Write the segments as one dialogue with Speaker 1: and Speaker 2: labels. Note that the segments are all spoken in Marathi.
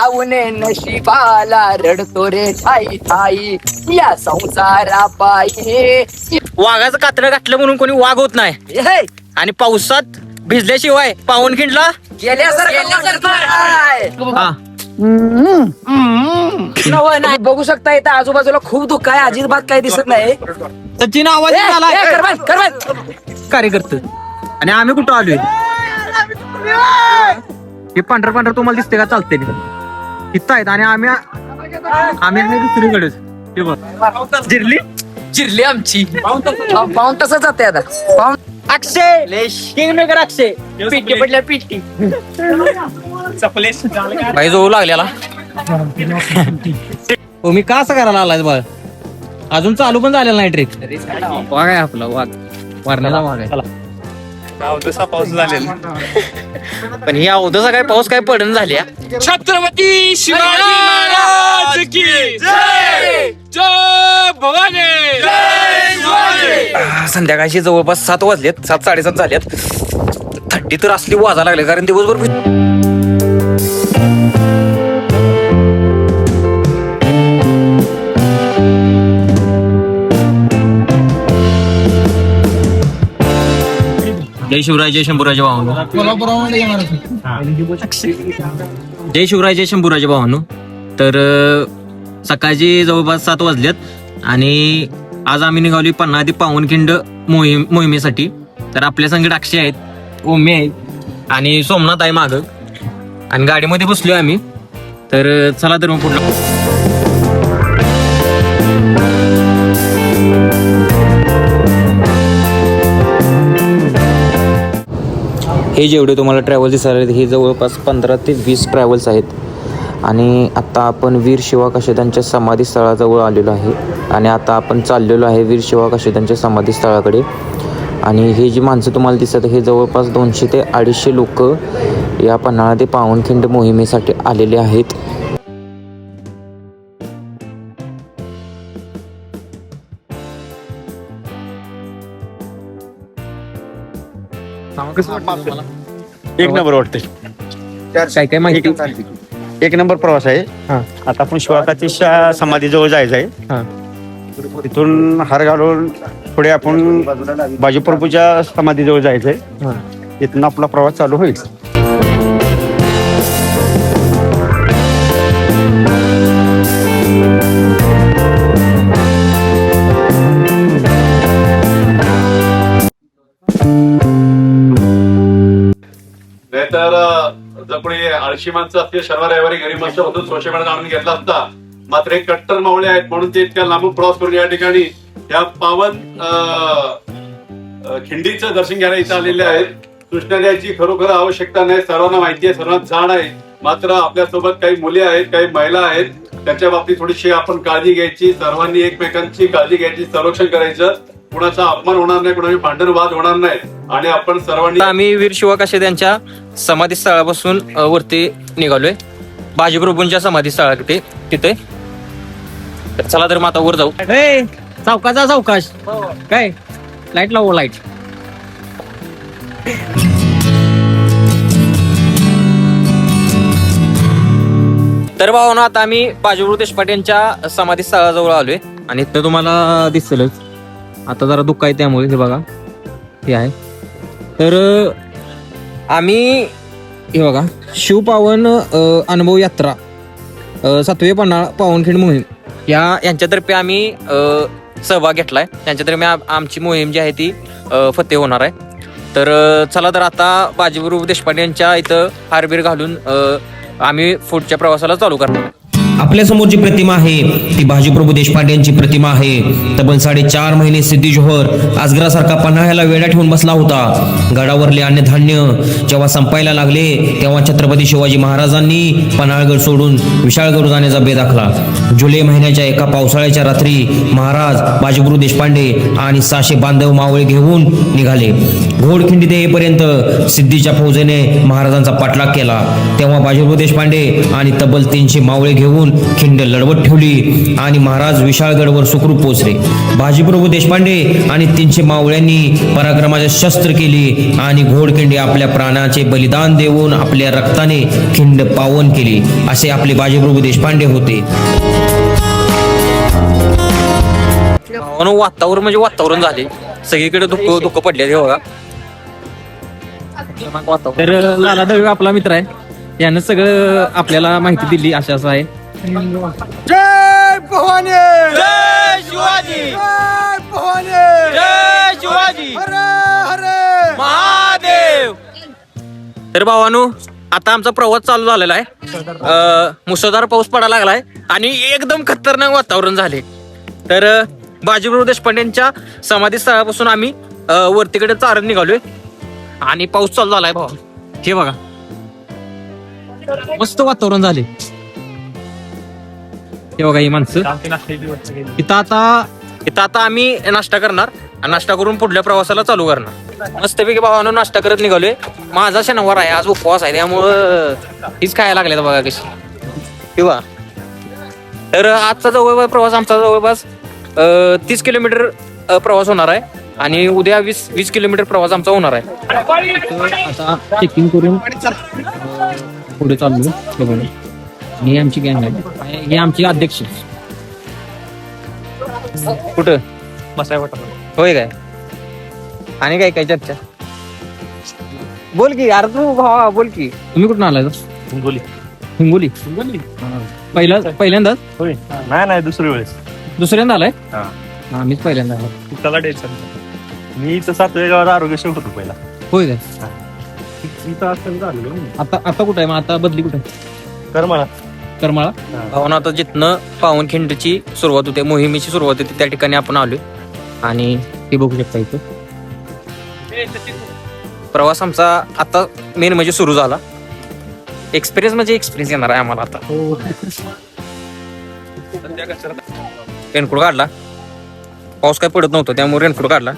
Speaker 1: पाहून नशिबाला रडतो रे ठाई ठाई या संसारा पायी.
Speaker 2: वाघाचं कातडं घातलं म्हणून कोणी वाघ होत नाही.
Speaker 1: हे,
Speaker 2: आणि पावसात भिजल्याशिवाय पावनखिंडला
Speaker 1: गेल्यासारखं आहे.
Speaker 2: हा
Speaker 1: नवं नाही बघू शकता इथं आजूबाजूला खूप दुःख आहे, अजिबात काही दिसत नाही.
Speaker 2: सचिन आवाज
Speaker 1: ए,
Speaker 2: आला
Speaker 1: ए, कर बंद, कर बंद.
Speaker 2: कार्यकर्ते. आणि आम्ही कुठं आलोय? हे पांढर पांढर तुम्हाला दिसते का? चालते इथं आहेत आणि आम्ही आम्ही दुसरीकडेच. हे बघ जिरली
Speaker 1: चिरली आमची पाऊन तसं जाते आता. पाऊन
Speaker 2: अक्षय किंगमेकर अक्षय पिट्टी पडल्या पिट्टी भाई जो लागलेला. हो मी का असं करायला आलाय बघ? अजून चालू पण झालेला नाही ट्रिक. वाघ आहे आपला वाघ, वारण्याचा वाघ आहे.
Speaker 3: पाऊस झालेला.
Speaker 2: पण ही अवधसा काय पाऊस काय पडण झाली.
Speaker 3: छत्रपती शिवाजी महाराज की जय. जय भवानी. जय शिवाजी.
Speaker 2: संध्याकाळची जवळपास 7 वाजलेत, 7-7:30 झालेत. थंडी तर असली वाजा लागले कारण दिवसभर जय शिवराय जय शंभूराजे भावांनो. जय शिवराय जय शंभूराजे भावांनो. तर सकाळची जवळपास 7 वाजलेत आणि आज आम्ही निघाली पन्हाळी पावनखिंड मोहिमेसाठी. तर आपल्या संगत अक्षय आहेत, ओमे आहेत आणि सोमनाथ आहे माग आणि गाडीमध्ये बसलोय आम्ही. तर चला तर मग पुढलं. हे जेवढे तुम्हाला ट्रॅव्हल दिसायला हे जवळपास 15 ते 20 ट्रॅव्हल्स आहेत. आणि आता आपण वीर शिवा काशीदांच्या समाधी स्थळाजवळ आलेलो आहे आणि आता आपण चाललेलो आहे वीर शिवा काशीदांच्या समाधी स्थळाकडे. आणि हे जी माणसं तुम्हाला दिसत हे जवळपास 200 ते 250 लोक या पन्हाळा ते पावनखिंड मोहिमेसाठी आलेले आहेत.
Speaker 3: एक नंबर वाटते.
Speaker 2: काय काय माहिती?
Speaker 3: एक नंबर प्रवास आहे. आता आपण शिवाकाची समाधीजवळ जायचं आहे. तिथून हार घालून पुढे आपण बाजीप्रभूच्या समाधीजवळ जायचंय. इथून आपला प्रवास चालू होईल.
Speaker 4: नाहीतर जर कोणी आळशी माणसं असते शनिवार रविवारी घरी मस्त होतो सोशल जाणून घेतला असता. मात्र हे कट्टर मावळे आहेत म्हणून ते इतक्या लांबून प्रवास करून या ठिकाणी या पावन खिंडीचं दर्शन घ्यायला इथं आलेले आहेत. सूचना द्यायची खरोखर आवश्यकता नाही, सर्वांना माहिती आहे, सर्वांना जाण आहे. मात्र आपल्यासोबत काही मुले आहेत, काही महिला आहेत, त्याच्या बाबतीत थोडीशी आपण काळजी घ्यायची. सर्वांनी एकमेकांची काळजी घ्यायची, संरक्षण करायचं. कुणाचा अपमान होणार नाही, कुणाची भांडण वाद होणार नाही. आणि आपण सर्वांनी
Speaker 2: आम्ही वीर शिवा काशीद यांच्या समाधी स्थळापासून वरती निघालोय बाजीप्रभूंच्या समाधी स्थळाकडे तिथे. चला तर मग आता वर जाऊ. सावकाशा सावकाश काय लाईट लावू लाईट. तर भावना आता आम्ही बाजीप्रभू देशपांडे यांच्या समाधी स्थळाजवळ आलोय आणि इथं तुम्हाला दिसेलच. आता जरा दुःख आहे त्यामुळे हे बघा हे आहे. तर आम्ही हे बघा शिवपावन अनुभव यात्रा 7वे पन्हाळा पावनखिंड मोहीम यांच्यातर्फे आम्ही सहभाग घेतलाय. त्यांच्यातर्फे आमची मोहीम जी आहे ती फतेह होणार आहे. तर चला तर आता बाजीप्रभू देशपांडे यांच्या इथं हारबीर घालून आम्ही पुढच्या प्रवासाला चालू करणार.
Speaker 5: आपल्या समोरची प्रतिमा आहे ती बाजीप्रभू देशपांडे यांची प्रतिमा आहे. तब्बल 4.5 महिने सिद्धी जोहर आजगरासारखा पन्हाळ्याला वेढा ठेवून बसला होता. गडावरले अन्नधान्य जेव्हा संपायला लागले तेव्हा छत्रपती शिवाजी महाराजांनी पन्हाळगड सोडून विशाळगड जाण्याचा बेत आखला. जुलै महिन्याच्या एका पावसाळ्याच्या रात्री महाराज बाजीप्रभू देशपांडे आणि 600 बांधव मावळे घेऊन निघाले. घोडखिंडीत येईपर्यंत सिद्धीच्या फौजेने महाराजांचा पाठलाग केला. तेव्हा बाजीप्रभू देशपांडे आणि तब्बल 300 मावळे घेऊन घेऊन खिंड लढवत ठेवली आणि महाराज विशाळगडवर सुखरूप पोहोचले. बाजीप्रभू देशपांडे आणि 300 मावळ्यांनी पराक्रमाचे शस्त्र केली आणि घोडखिंडी आपल्या प्राणाचे बलिदान देऊन आपल्या रक्ताने खिंड पावन केली. असे आपले बाजीप्रभू देशपांडे होते.
Speaker 2: वातावरण म्हणजे वातावरण झाले, सगळीकडे दुःख पडले हे बघा. तर लाला दळवे आपला मित्र आहे, यानं सगळं आपल्याला माहिती दिली. असं आहे.
Speaker 3: जय भवानी,
Speaker 2: जय शिवाजी,
Speaker 3: जय भवानी,
Speaker 2: जय शिवाजी,
Speaker 3: हरे हरे
Speaker 2: महादेव. तर भावानो, आता आमचा प्रवास चालू झालेला आहे. मुसळधार पाऊस पडायला लागलाय आणि एकदम खतरनाक वातावरण झाले. तर बाजीप्रभू देशपांडेंच्या समाधी स्थळापासून आम्ही वरतीकडे चालत निघालोय आणि पाऊस चालू झालाय भावा. हे बघा, मस्त वातावरण झाले. हे बघा ही माणसं. इथं आता आम्ही नाश्ता करणार आणि नाश्ता करून पुढल्या प्रवासाला चालू करणार. मस्तपैकी भावानं नाश्ता करत निघालोय. माझा शनिवार आहे, आज उपवास आहे, त्यामुळं हीच खायला लागले बघा कशी किंवा. तर आजचा जवळपास प्रवास आमचा जवळपास 30 किलोमीटर प्रवास होणार आहे आणि उद्या 20 किलोमीटर प्रवास आमचा होणार आहे. आता चेकिंग करून पुढे चाललो. ही आमची गँग आहे, ही आमची अध्यक्ष. कुठं बसाय वाटत होय काय? आणि काय काय चर्चा बोल की यार तू भावा, बोल की. तुम्ही कुठून आलाय? हिंगोली. पहिल्यांदाच
Speaker 6: होय नाही दुसरी वेळेस
Speaker 2: दुसऱ्यांदा आलाय? आम्हीच पहिल्यांदा आलो.
Speaker 6: त्याला टेन्शन मी इथं 7व्या गावात आरोग्य सेवक होतो पहिला.
Speaker 2: होय काय?
Speaker 6: इथं असं झालं
Speaker 2: आता कुठं आहे मग? आता बदली कुठे?
Speaker 6: करमाळा.
Speaker 2: भावना आता जिथनं पावनखिंडची सुरुवात होते, मोहिमेची सुरुवात होते, त्या ठिकाणी आपण आलोय आणि ते बघू शकता. इथं प्रवास आमचा आता मेन म्हणजे सुरू झाला. एक्सपिरियन्स म्हणजे एक्सपिरियन्स येणार आहे आम्हाला आता. रेनकोट काढला, पाऊस काय पडत नव्हतं त्यामुळे रेनकोट काढला.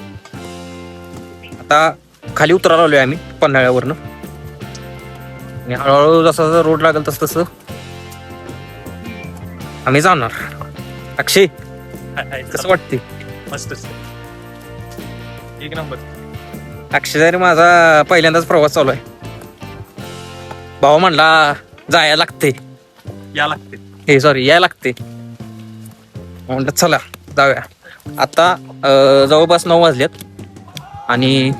Speaker 2: आता खाली उतरायला आलोय आम्ही पन्हाळ्यावरनं आणि हळूहळू जसा रोड लागेल तसं आम्ही जाणार. अक्षय कसं वाटते?
Speaker 6: मस्त एक नंबर.
Speaker 2: अक्षय जरी माझा पहिल्यांदाच प्रवास चालू आहे. भाऊ म्हणला जायला लागते,
Speaker 6: या लागते.
Speaker 2: यायला लागते. म्हणलं चला जाऊया. आता जवळपास 9 वाजलेत आणि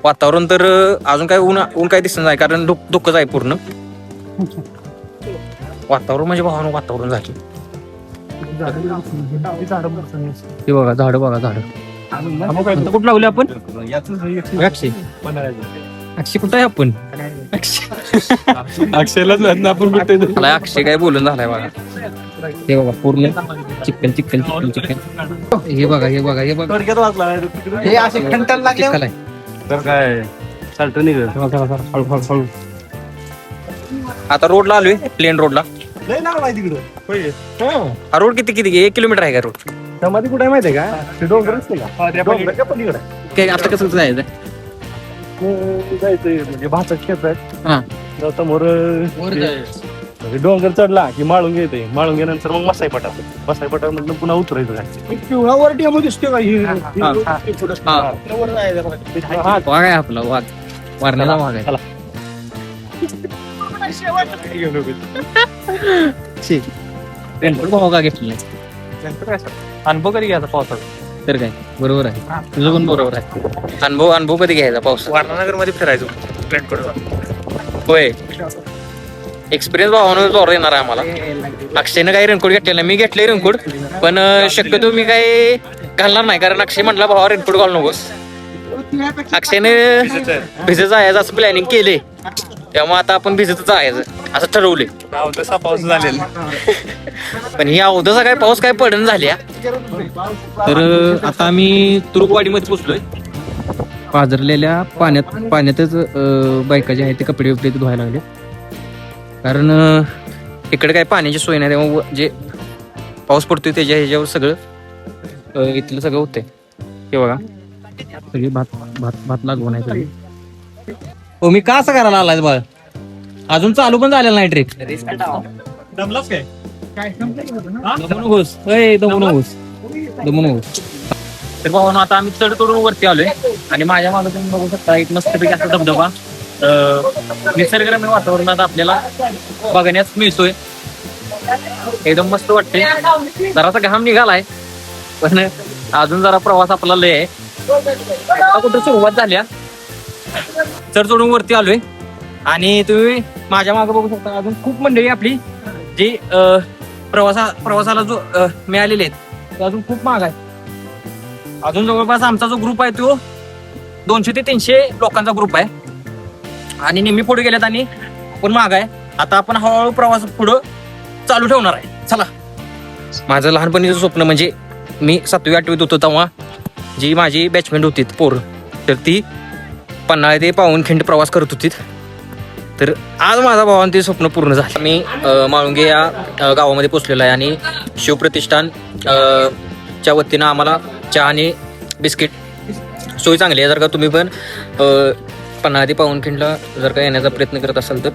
Speaker 2: वातावरण तर अजून काय ऊन काय दिसत नाही, कारण धुकंच आहे पूर्ण वातावरण. म्हणजे भावानं वातावरण झाले. हे बघा झाड, बघा झाड. कुठं लावले आपण? अक्षय कुठं आहे आपण?
Speaker 6: अक्षयलाच आपण कुठे
Speaker 2: अक्षय काय बोलून झालाय बघा. हे बघा पूर्ण चिकन. हे बघा
Speaker 3: हे असे खंटन लागले
Speaker 2: चिखल आहे.
Speaker 6: तर काय चालतं निघ.
Speaker 3: हळू.
Speaker 2: आता रोडला आलोय, प्लेन रोडला.
Speaker 3: लय नाव आहे तिकडं. होय.
Speaker 2: हा रोड किती 1 किलोमीटर आहे का रोड?
Speaker 3: समाधी कुठे आहे माहितीये का? ते डोंगरच नाही का? डोंगराच्या पलीकडे
Speaker 2: काय आता कसं जायचं?
Speaker 6: जायचंय म्हणजे भातात क्षेत्र आहे.
Speaker 2: हा
Speaker 6: समोर म्हणजे डोंगर चढला की माळून येते. माळून गेल्यानंतर मग मसाईपटा मधून पुन्हा उतरायचं काय.
Speaker 3: पिवळा वर टेमो दिसतो का?
Speaker 2: वाघ आहे आपला, वाघ वारण्याचा वाघ आहे. भाऊ का घेतलं
Speaker 6: अनुभव कधी घ्यायचा पावसाचा?
Speaker 2: तर काय बरोबर आहे, तुझं पण बरोबर आहे. अनुभव कधी घ्यायचा पाऊस?
Speaker 6: वारणानगर मध्ये फिरायचो रेनकोट.
Speaker 2: होय, एक्सपिरियन्स भावानं जोर येणार आहे आम्हाला. अक्षयनं काही रेनकोट घेतलेला नाही, मी घेतले रेनकोट, पण शक्यतो मी काही घालणार नाही, कारण अक्षय म्हटला भावा रेनकोट घालू नकोस. अक्षयने भिजत जायचं असं प्लॅनिंग केले, त्यामुळे आता आपण भिजतच जायचं असं ठरवले.
Speaker 6: तसा पाऊस झालेला
Speaker 2: पण ही अवधसा काय पाऊस काय पडण झाल्या. तर आता आम्ही तुरुकवाडीमध्ये पोहोचलोय. पाझरलेल्या पाण्यातच बायका जे आहेत ते कपडे वगैरे धुवायला लागले, कारण इकडे काय पाण्याची सोय नाही, तेव्हा जे पाऊस पडतोय त्याच्या ह्याच्यावर सगळं इथलं सगळं होतंय. हे बघा सगळी भात लागवण आहे सगळी. हो, मी का असं करायला आलाय बाळ? अजून चालू पण झालेलं नाही ट्रेक.
Speaker 6: दमलाच काय?
Speaker 2: तर भावानो आता आम्ही चढ चढून वरती आलोय आणि माझ्या मागे तुम्ही बघू शकता एक मस्तपैकी असा धबधबा निसर्गरम्य वातावरणात आपल्याला बघण्यास मिळतोय. एकदम मस्त वाटते. जरासा घाम निघालाय पण अजून जरा प्रवास आपला लय आहे. आता कुठं सुरुवात झाल्या चढ चढून वरती आलोय आणि तुम्ही माझ्या मागे बघू शकता अजून खूप मंडळी आपली जी प्रवासाला जो मिळालेले आहेत ते अजून खूप महाग आहे. अजून जवळपास आमचा जो ग्रुप आहे तो 200 ते 300 लोकांचा ग्रुप आहे आणि नेहमी पुढे गेल्यात आणि पण महाग आहे. आता आपण हळूहळू प्रवास पुढं चालू ठेवणार आहे. चला. माझं लहानपणीचं स्वप्न म्हणजे मी 7वी 8वीत होतो तेव्हा जी माझी बॅचमेट होती पोर तर ती पन्हाळे ते पावनखिंड प्रवास करत होती. तर आज माझा भावानं ते स्वप्न पूर्ण झालं. मी माळुंगे या गावामध्ये पोचलेलो आहे आणि शिवप्रतिष्ठान च्या वतीनं आम्हाला चहा आणि बिस्किट सोय चांगली आहे. जर का तुम्ही पण पन्हाळे ते पावनखिंडला जर का येण्याचा प्रयत्न करत असाल तर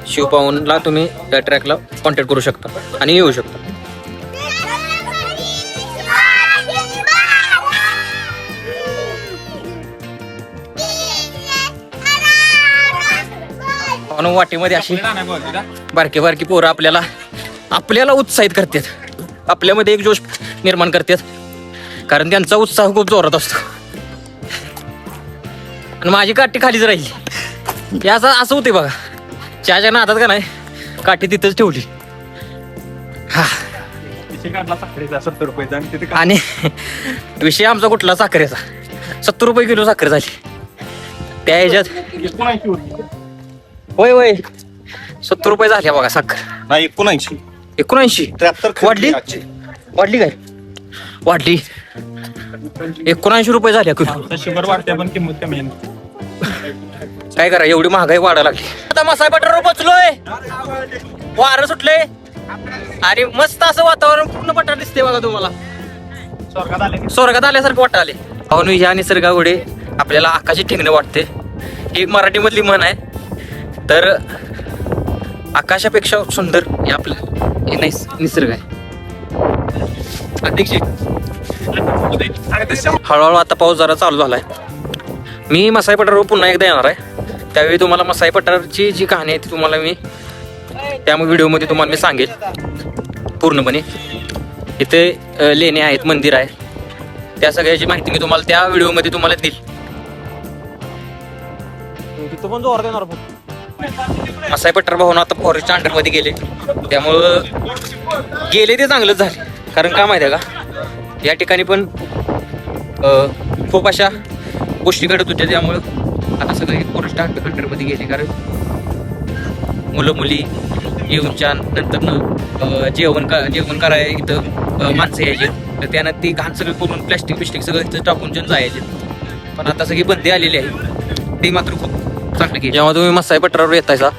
Speaker 2: शिवपावनला तुम्ही त्या ट्रॅकला कॉन्टॅक्ट करू शकता आणि येऊ शकता. वाटेमध्ये अशी बारकी बारकी पोरं आपल्याला उत्साहित करतात. आपल्यामध्ये एक जोश निर्माण करतात कारण त्यांचा उत्साह खूप जोरात असतो. आणि माझी काठी खालीच राहिली. हे असं होते बघा. चहाच्या नादात का नाही काठी तिथंच ठेवली. हा आणि विषय आमचा कुठला साखरेचा 70 रुपये किलो साखर झाली त्या ह्याच्यात. होय होय 70 रुपये झाले बघा साखर.
Speaker 3: नाही 79
Speaker 2: वाढली काय वाढली 79 रुपये झाल्या किलो.
Speaker 6: शुगर वाढते पण किंमत कमी.
Speaker 2: काय करा एवढी महागाई वाढायला लागली. आता मसाई पठारावर पोचलोय. वारं सुटलंय आणि मस्त असं वातावरण पूर्ण पठार दिसते बघा तुम्हाला. स्वर्गात आल्यासारखं वाटायले. पाहून ह्या निसर्गापुढे आपल्याला आकाशी ठेंगणं वाटते. ही मराठी मधली म्हण आहे. तर आकाशापेक्षा सुंदर हे आपलं निसर्ग आहे. अध्यक्ष हळूहळू आता पाऊस जरा चालू झालाय. मी मसाई पठारावर पुन्हा एकदा येणार आहे. त्यावेळी तुम्हाला मसाई पठारची जी कहाणी आहे ती तुम्हाला मी त्या व्हिडिओमध्ये तुम्हाला मी सांगेल पूर्णपणे. इथे लेणे आहेत, मंदिर आहे, त्या सगळ्याची माहिती मी तुम्हाला त्या व्हिडिओमध्ये तुम्हाला देईल. तिथं पण जोर देणार. मसाई पठार भाऊन आता फॉरेस्टच्या अंडरमध्ये गेले त्यामुळं गेले ते चांगलंच झाले. कारण काय माहिती आहे का या ठिकाणी पण खूप अशा गोष्टी घडत होत्या त्यामुळं आता सगळे फॉरेस्ट अंडरमध्ये गेले. कारण मुलं मुली येऊनच्या नंतर जेवण करायला इथं माणसं यायचे तर त्यानं ती घाण सगळं करून प्लॅस्टिक सगळं इथं टाकून जायचे. पण आता सगळी बंदी आलेली आहे ते मात्र खूप चांगलं की. जेव्हा तुम्ही मसाई पठारावर येतायचा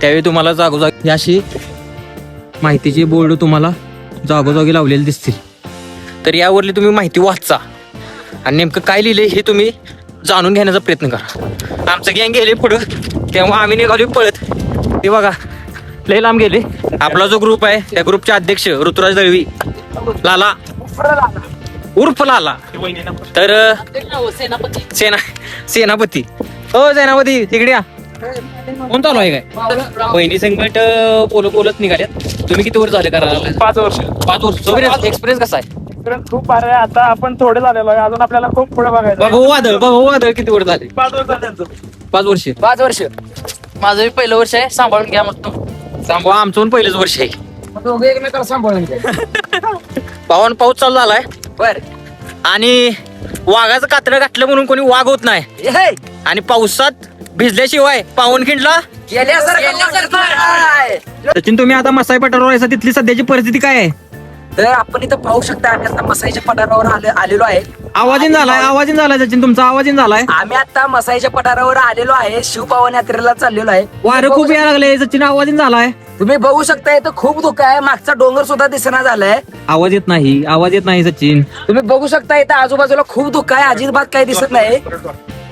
Speaker 2: त्यावेळी तुम्हाला जागोजागी अशी माहितीची बोर्ड तुम्हाला जागोजागी लावलेली दिसतील. तर यावरली तुम्ही माहिती वाचा आणि नेमकं काय लिहिलंय हे तुम्ही जाणून घेण्याचा प्रयत्न करा. आमचं गँग गेले पुढं तेव्हा आम्ही निघालो पळत. ते बघा लय लांब गेले. आपला जो ग्रुप आहे त्या ग्रुपचे अध्यक्ष ऋतुराज दळवी लाला उर्फ लाला. तर सेनापती हो सेनापती तिकडे या. कोण चालू आहे काय वहिनी संकट पोलत निघाल्यात. तुम्ही किती वर्ष झाले करायला?
Speaker 6: 5 वर्ष.
Speaker 2: 5 वर्ष. एक्सपिरियन्स कसा आहे?
Speaker 6: खूप भारी. आता आपण थोडे झालेलो आहे. अजून आपल्याला खूप पुढे बघायचं.
Speaker 2: बाबा वादळ किती वर्ष झाले?
Speaker 6: 5 वर्ष झाले.
Speaker 2: 5 वर्ष.
Speaker 1: माझं पहिलं वर्ष आहे. सांभाळून घ्या मग
Speaker 2: सांभाळ. आमचं पण पहिलंच वर्ष आहे.
Speaker 1: दोघे एकमेकाला सांभाळून घ्या.
Speaker 2: पावन पाऊस चालू झालाय
Speaker 1: बर.
Speaker 2: आणि वाघाचं कातडं घातलं म्हणून कोणी वाघ होत नाही. आणि पावसात भिजल्याशिवाय पावनखिंडला सचिन तुम्ही आता मसाई पठारावर आहे तिथली सध्याची परिस्थिती काय आहे?
Speaker 1: तर आपण इथं पाहू शकता आम्ही आता मसाईच्या पठारावर आलेलो आहे.
Speaker 2: आवाजीन झालाय सचिन तुमचा आवाजीन झालाय.
Speaker 1: आम्ही आता मसाईच्या पठारावर आलेलो आहे. शिवपावन यात्रेला चाललेलो आहे.
Speaker 2: वारं खूप यायला लागले सचिन आवाजीन झालाय.
Speaker 1: तुम्ही बघू शकता इथं खूप धुकं आहे. मागचा डोंगर सुद्धा दिसना झालाय.
Speaker 2: आवाज येत नाही सचिन.
Speaker 1: तुम्ही बघू शकता इथं आजूबाजूला खूप धुकं आहे. अजिबात काही दिसत नाही.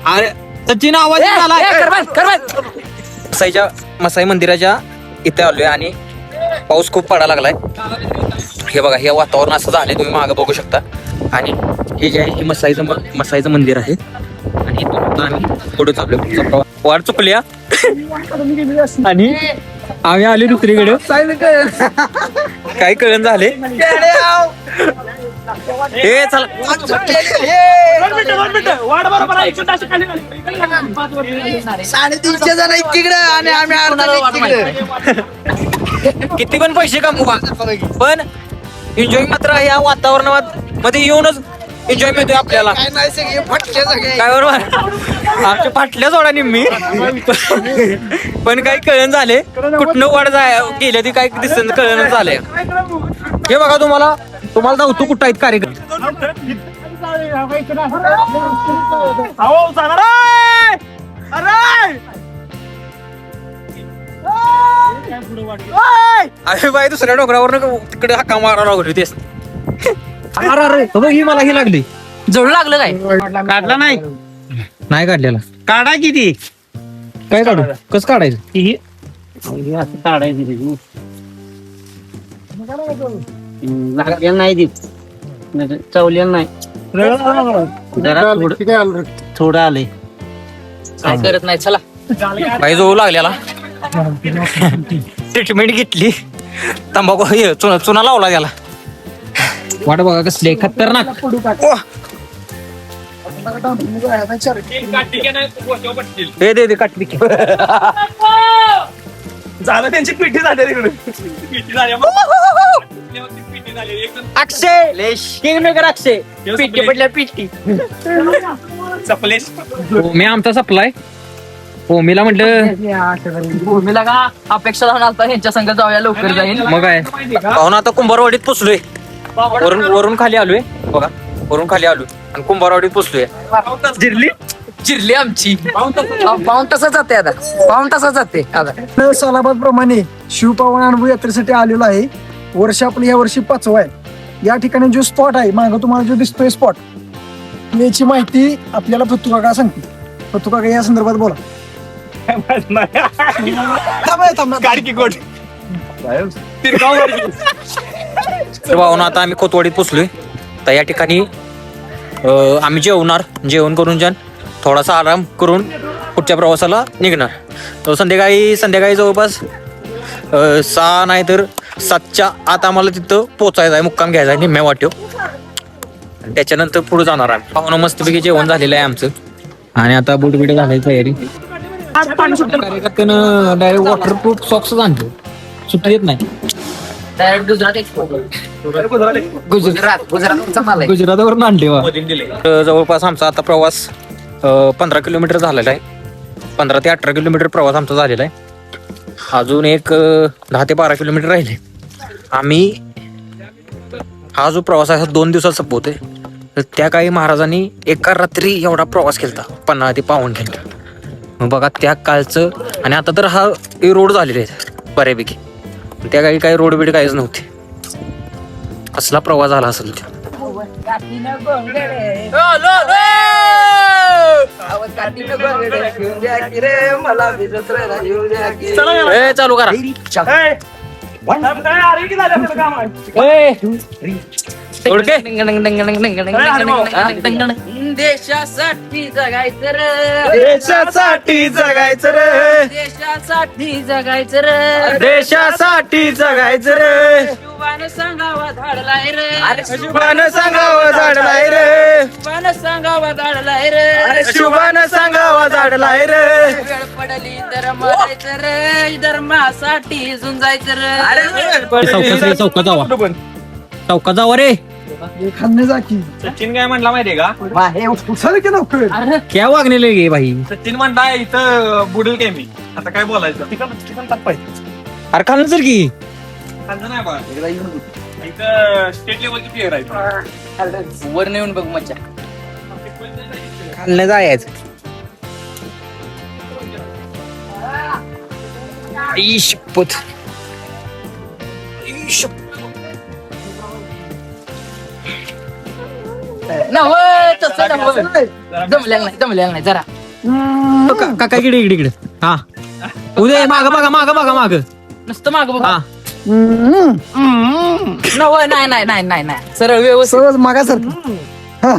Speaker 2: अरे सचिन आवाज झालाय.
Speaker 1: कर बंद.
Speaker 2: मसाई मंदिराच्या इथे आलोय आणि पाऊस खूप पडायला लागलाय. हे बघा, हे वातावरण असं झालंय, तुम्ही मागं बघू शकता. आणि हे जे आहे हे मसाईचं मंदिर आहे. आणि इथून आता आम्ही पुढे चाललोय. वाट चुकली हा. आणि आम्ही आले दुसरीकडे, काही कळण झाले. हे चला, किती पण पैसे कमवा, पण एन्जॉय मात्र या वातावरणामध्ये येऊनच एन्जॉय मिळतोय आपल्याला. काय बरोबर, आमच्या फाटल्या सोडा निम्मी, पण काही कळण झाले कुठनं वाढ गेल्या ती काही दिसत कळण झालंय. हे बघा, तुम्हाला धावतो कुठं आहेत कार्यक्रम. अरे बाई, दुसऱ्या डोंगरावर तिकडे हक्का मारायला लागली तेच. ही मला ही लागली.
Speaker 1: जळू लागलं काय?
Speaker 3: काढला
Speaker 2: नाही काढलेला.
Speaker 3: काढा किती
Speaker 2: काय काढू, कसं काढायचं?
Speaker 7: नाही देत चवलेलं नाही, जरा थोडं आलंय.
Speaker 1: काय करत नाही, चला.
Speaker 2: बाई जवळ लागलेला, ट्रीटमेंट घेतली, तंबाखू चुना लावला त्याला. वाट बघा कसले खतरनाक. दे काटली.
Speaker 6: झालं त्यांची पिठी झाली तिकडे.
Speaker 2: अक्षय किंगमेकर, अक्षय पिठी पडल्या पिठी.
Speaker 6: चपलेस
Speaker 2: मी आमचा सप्लाय ओमीला म्हटलं,
Speaker 1: भूमीला का अपेक्षा लावून आता ह्यांच्या संघ जाऊया, लवकर जाईल.
Speaker 2: मग काय पाहून आता कुंभारवाडीत पोचलोय. वरून खाली आलोय बघा, वरून खाली आलोय आणि कुंभारवाडीत पोचलोय.
Speaker 1: चिरली आमची. पाऊन तसं जाते आता, पाऊन तसं जाते आता.
Speaker 8: सालाबाद प्रमाणे शिवपावन अनुभव यात्रेसाठी आलेलो आहे. वर्ष आपलं या वर्षी 5वा आहे. या ठिकाणी जो स्पॉट आहे मागं तुम्हाला जो दिसतोय स्पॉट, याची माहिती आपल्याला फत्तू काका सांगते. फत्तू काका या संदर्भात बोला.
Speaker 2: तर भावना आता आम्ही कोतवाडीत पोचलोय. तर या ठिकाणी आम्ही जेवण करून थोडासा आराम करून पुढच्या प्रवासाला निघणार. तर संध्याकाळी जवळपास 6 नाही तर 7च्या आत आम्हाला तिथं पोचायचं आहे, मुक्काम घ्यायचा आहे निम्म्या वाटेव. आणि त्याच्यानंतर पुढे जाणार आहे. पाहुणं मस्तपैकी जेवण झालेलं आहे आमचं. आणि आता बुटबिट घालायची तयारी. कार्यकर्त्यानं डायरेक्ट वॉटरप्रूफ सॉक्स आणतो, सुट्टी येत नाही.
Speaker 1: डायरेक्ट गुजरात एक्सपोर्ट, गुजरातचा माल आहे.
Speaker 2: गुजरातवरून आणले. जवळपास आमचा आता प्रवास 15 किलोमीटर झालेला आहे. 15 ते 18 किलोमीटर प्रवास आमचा झालेला आहे. अजून एक 10 ते 12 किलोमीटर राहिले. आम्ही हा जो प्रवास आहे 2 दिवसात संपवतोय. तर त्या काही महाराजांनी एका रात्री एवढा प्रवास केला, 50 ते 52 घंटे. मग बघा त्या काळचं, आणि आता तर हा रोड झालेले आहेत बऱ्यापैकी. त्या काही रोड बीड काहीच नव्हते. कसला प्रवास झाला असेल त्या. चालू करा.
Speaker 1: देशासाठी जगायचं रे,
Speaker 2: देशासाठी जगायचं रे,
Speaker 1: देशासाठी जगायचं रे,
Speaker 2: देशासाठी जगायचं रे.
Speaker 1: शिवानं सांगावा धाडलाय रे,
Speaker 2: शुभानं सांगावं झाडलाय रे,
Speaker 1: शिवानं सांगावा धाडलाय रे,
Speaker 2: शुभानं सांगावं झाडलाय रे.
Speaker 1: वेळ पडली तर मरायचं रे, धर्मासाठी झुंजायचं रे.
Speaker 2: चौकात जावा रे.
Speaker 8: खाल्ले जा की
Speaker 6: सचिन काय म्हणला माहितीये का?
Speaker 8: उचल की लवकर.
Speaker 2: क्या वागणे लगे भाई.
Speaker 6: सचिन म्हणताय इथं बुडेल काय मी, आता काय बोलायचं. चिकन टाक
Speaker 2: अरे खाल्लं सर की
Speaker 6: खाल्लं नाही बघा, इथं स्टेट लेवलची प्लेअर आहे.
Speaker 1: वर नेऊन बघ मज्जा.
Speaker 2: खाल्लं जायचं. आई शपथ.
Speaker 1: जमल्या नाही जरा.
Speaker 2: काका इकडे. हा उद्या माग बघा माग.
Speaker 1: नुसतं माग बघ.
Speaker 2: हा
Speaker 1: नाही नाही नाही नाही नाही सरळ व्यवस्थित
Speaker 8: सहज मागासारखं हा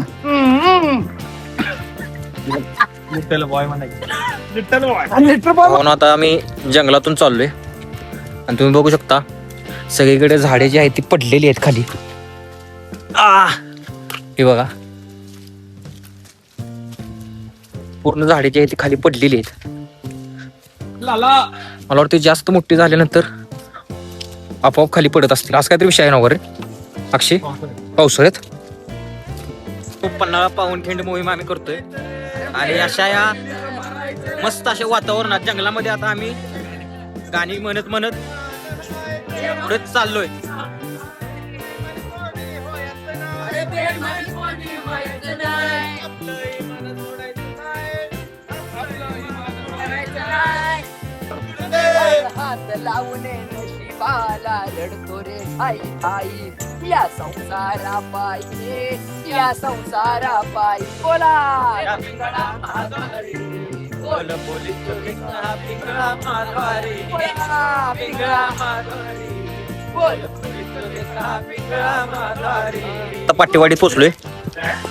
Speaker 8: आणि लिटर बॉय
Speaker 2: म्हणून आता आम्ही जंगलातून चाललोय आणि तुम्ही बघू शकता सगळीकडे झाडे जी आहेत ती पडलेली आहेत खाली. हे बघा पूर्ण झाडे जी आहेत ती खाली पडलेली आहेत. मला वाटतं जास्त मोठी झाल्यानंतर आपोआप खाली पडत असतील असं काहीतरी विषय आहे ना वगैरे अक्षय पावसाळ्यात. पन्हाळा पावनखिंड मोहीम आम्ही करतोय आणि अशा या मस्त अशा वातावरणात जंगलामध्ये आता आम्ही गाणी म्हणत म्हणत पुढे चाललोय.
Speaker 1: हात लावून नशिबाला रडतो रे आई आई या संसारा पायी या संसारा पायी बोला पिंगळा माघारी बोल बोली पिंगळा माघारी पिंगळा माघारी बोल पिंगळा माघारी.
Speaker 2: आता पाटेवाडीत पोहोचलोय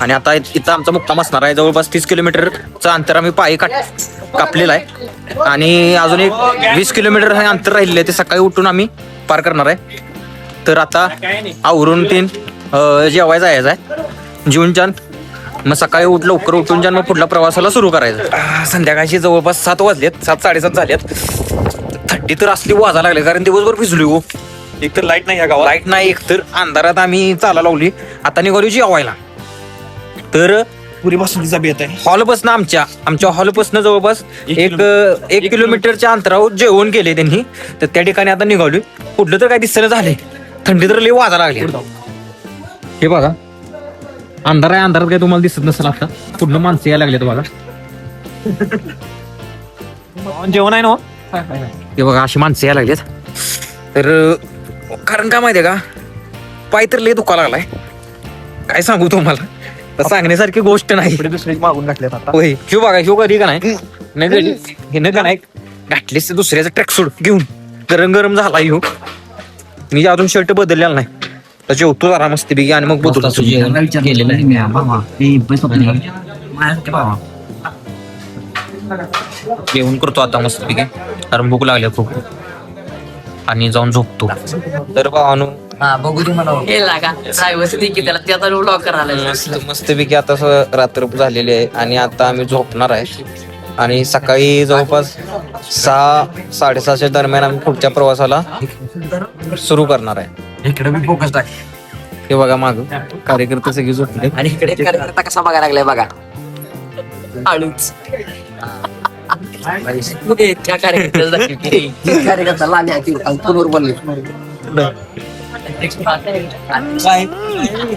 Speaker 2: आणि आता इथं आमचा मुक्काम असणार आहे. जवळपास 30 किलोमीटरचं अंतर आम्ही पायी कापलेलं आहे आणि अजून एक 20 किलोमीटर हे अंतर राहिलेलं आहे ते सकाळी उठून आम्ही पार करणार आहे. तर आता आवरून जेवायला जायचं आहे जेवून छान मग सकाळी लवकर उठून छान मग पुढल्या प्रवासाला सुरू करायचं. संध्याकाळची जवळपास 7 वाजलेत 7-7:30 झाल्यात. थंडी तर असली वाजा लागली कारण दिवसभर भिजलोय हो. एक तर लाईट नाही या गावात लाईट नाही एक तर अंधारात आम्ही चाला लावली. आता निघालो जेवायला. तर
Speaker 6: पुरी बासुंदीचा बेत आहे.
Speaker 2: हॉल बसनं आमच्या हॉल बसनं जवळपास एक किलोमीटरच्या अंतरावर जेवण केले त्यांनी. तर त्या ठिकाणी आता निघालोय. कुठलं तर काय दिसणं झालंय थंडी तर लई वाजा लागली. हे बघा अंधार आहे अंधारात काय तुम्हाला दिसत नसेल आता पूर्ण माणसं यायला लागले बघा. जेवण आहे ना हे बघा अशी माणसं यायला लागलेत. तर कारण काय माहितीये का पाय तर लय दुखा लागलाय काय सांगू तुम्हाला. तर सांगण्यासारखी गोष्ट नाही.
Speaker 6: दुसरी मागून घातल्यात आता.
Speaker 2: होय ह्यो बघा ह्यो कधी का नाही हे का नाही घातलीस दुसऱ्याचा ट्रॅक सूट घेऊन गरम गरम झाला ह्यो. मी अजून शर्ट बदललेला नाही तर जेवतो जरा मस्ती बिगी आणि मग बदलतो. जेवण करतो आता मस्त बिगी कारण भूक लागली खूप आणि जाऊन झोपतो. तर भावानो
Speaker 1: हा बघू दे मला हे लागा ड्रायव्हर की त्याला त्याचा ब्लॉग करायला
Speaker 2: मस्तपैकी आता रात्र झालेली आहे आणि आता आम्ही झोपणार आहे आणि सकाळी जवळपास 6-6:30च्या दरम्यान आम्ही पुढच्या प्रवासाला सुरू करणार आहे.
Speaker 1: इकडे मी फोकस टाक.
Speaker 2: हे बघा माग कार्यकर्ते सगळे झोपले
Speaker 1: आणि इकडे कार्यकर्ता कसा बघायला लागलाय बघा आळूच त्या कार्यकर्ता लाल्या फोनवर बोलले.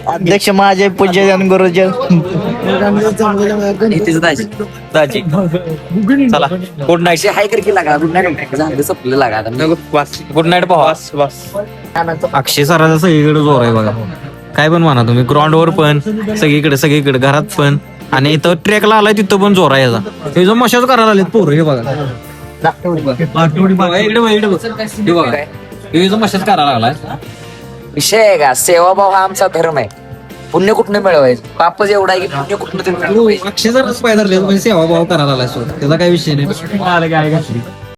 Speaker 7: अध्यक्ष माझे पूज्य गुरुजन
Speaker 2: दाजी चला गुड नाईट.
Speaker 1: हाय कर की लागा गुड नाईट झालं संपलं लागा
Speaker 2: गुड नाईट भावा. अक्षय सराचा सगळीकडे जोर आहे बघा काय पण म्हणा तुम्ही. ग्राउंडवर पण सगळीकडे घरात पण आणि इथं ट्रॅकला आलाय तिथं पण जोर आहे याचा. हे जो मशाज करायला आलेत पोरं हे बघा इकडे बघा हे जो मशाज करायला लागलाय.
Speaker 1: विषय आहे का सेवाभाव हा आमचा धर्म आहे. पुण्य कुठनं मिळवायचं पापच एवढा आहे की पुण्य कुठनं तरी मिळवायचं.
Speaker 2: अक्षय जर पाय धरले म्हणजे सेवा भाव करायला आलाय त्याचा काही विषय नाही.